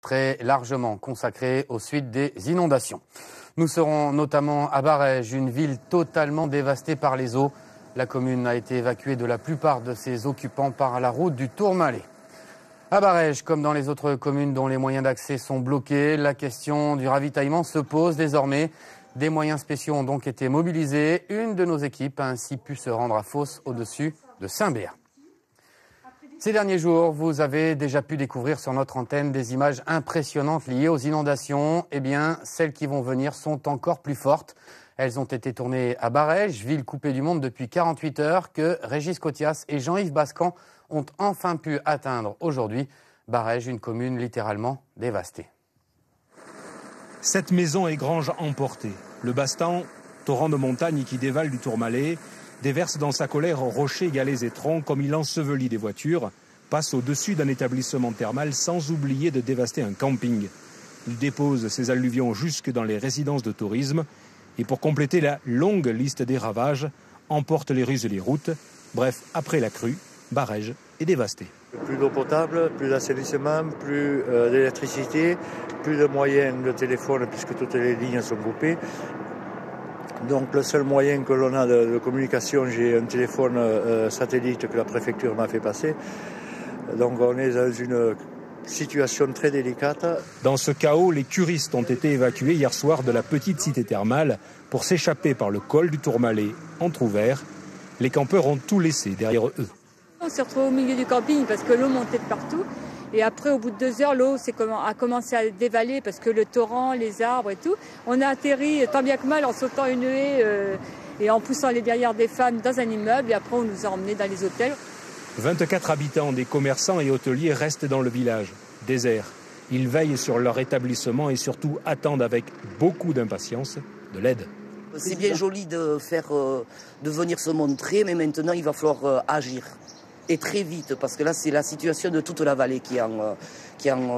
très largement consacré aux suites des inondations. Nous serons notamment à Barèges, une ville totalement dévastée par les eaux. La commune a été évacuée de la plupart de ses occupants par la route du Tourmalet. À Barèges, comme dans les autres communes dont les moyens d'accès sont bloqués, la question du ravitaillement se pose désormais. Des moyens spéciaux ont donc été mobilisés. Une de nos équipes a ainsi pu se rendre à Fos, au-dessus de Saint-Béat. Ces derniers jours, vous avez déjà pu découvrir sur notre antenne des images impressionnantes liées aux inondations. Eh bien, celles qui vont venir sont encore plus fortes. Elles ont été tournées à Barèges, ville coupée du monde depuis 48 heures, que Régis Cotias et Jean-Yves Bascan ont enfin pu atteindre aujourd'hui. Barèges, une commune littéralement dévastée. 7 maisons et granges emportées. Le Bastan, torrent de montagne qui dévale du Tourmalet, déverse dans sa colère rochers, galets et troncs comme il ensevelit des voitures, passe au-dessus d'un établissement thermal sans oublier de dévaster un camping. Il dépose ses alluvions jusque dans les résidences de tourisme et pour compléter la longue liste des ravages, emporte les rues et les routes. Bref, après la crue, Barèges est dévasté. Plus d'eau potable, plus d'assainissement, plus d'électricité, plus de moyens de téléphone puisque toutes les lignes sont coupées. Donc le seul moyen que l'on a de communication, j'ai un téléphone satellite que la préfecture m'a fait passer. Donc on est dans une situation très délicate. Dans ce chaos, les curistes ont été évacués hier soir de la petite cité thermale pour s'échapper par le col du Tourmalet entrouvert. Les campeurs ont tout laissé derrière eux. On s'est retrouvés au milieu du camping parce que l'eau montait de partout. Et après, au bout de 2 heures, l'eau a commencé à dévaler parce que le torrent, les arbres et tout. On a atterri tant bien que mal en sautant une haie et en poussant les derrières des femmes dans un immeuble. Et après, on nous a emmenés dans les hôtels. 24 habitants, des commerçants et hôteliers restent dans le village, désert. Ils veillent sur leur établissement et surtout attendent avec beaucoup d'impatience de l'aide. C'est bien joli de venir se montrer, mais maintenant il va falloir agir. Et très vite, parce que là c'est la situation de toute la vallée qui est en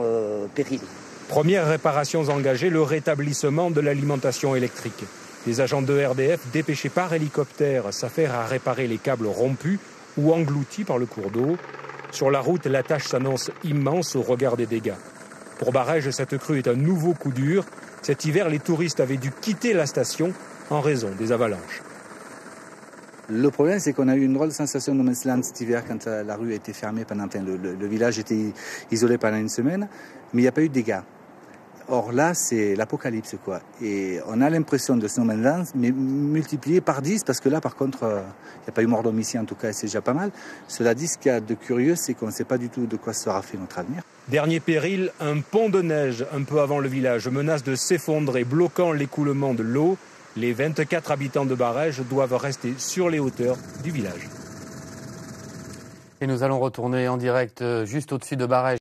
péril. Premières réparations engagées, le rétablissement de l'alimentation électrique. Les agents de RDF dépêchés par hélicoptère s'affairent à réparer les câbles rompus ou engloutis par le cours d'eau. Sur la route, la tâche s'annonce immense au regard des dégâts. Pour Barèges, cette crue est un nouveau coup dur. Cet hiver, les touristes avaient dû quitter la station en raison des avalanches. Le problème, c'est qu'on a eu une drôle de sensation de no man's land cet hiver quand la rue a été fermée pendant le village était isolé pendant une semaine, mais il n'y a pas eu de dégâts. Or là, c'est l'apocalypse, quoi. Et on a l'impression de ce no man's land, mais multiplié par 10, parce que là, par contre, il n'y a pas eu mort d'homme ici, en tout cas, et c'est déjà pas mal. Cela dit, ce qu'il y a de curieux, c'est qu'on ne sait pas du tout de quoi sera fait notre avenir. Dernier péril, un pont de neige un peu avant le village menace de s'effondrer, bloquant l'écoulement de l'eau. Les 24 habitants de Barèges doivent rester sur les hauteurs du village. Et nous allons retourner en direct juste au-dessus de Barèges.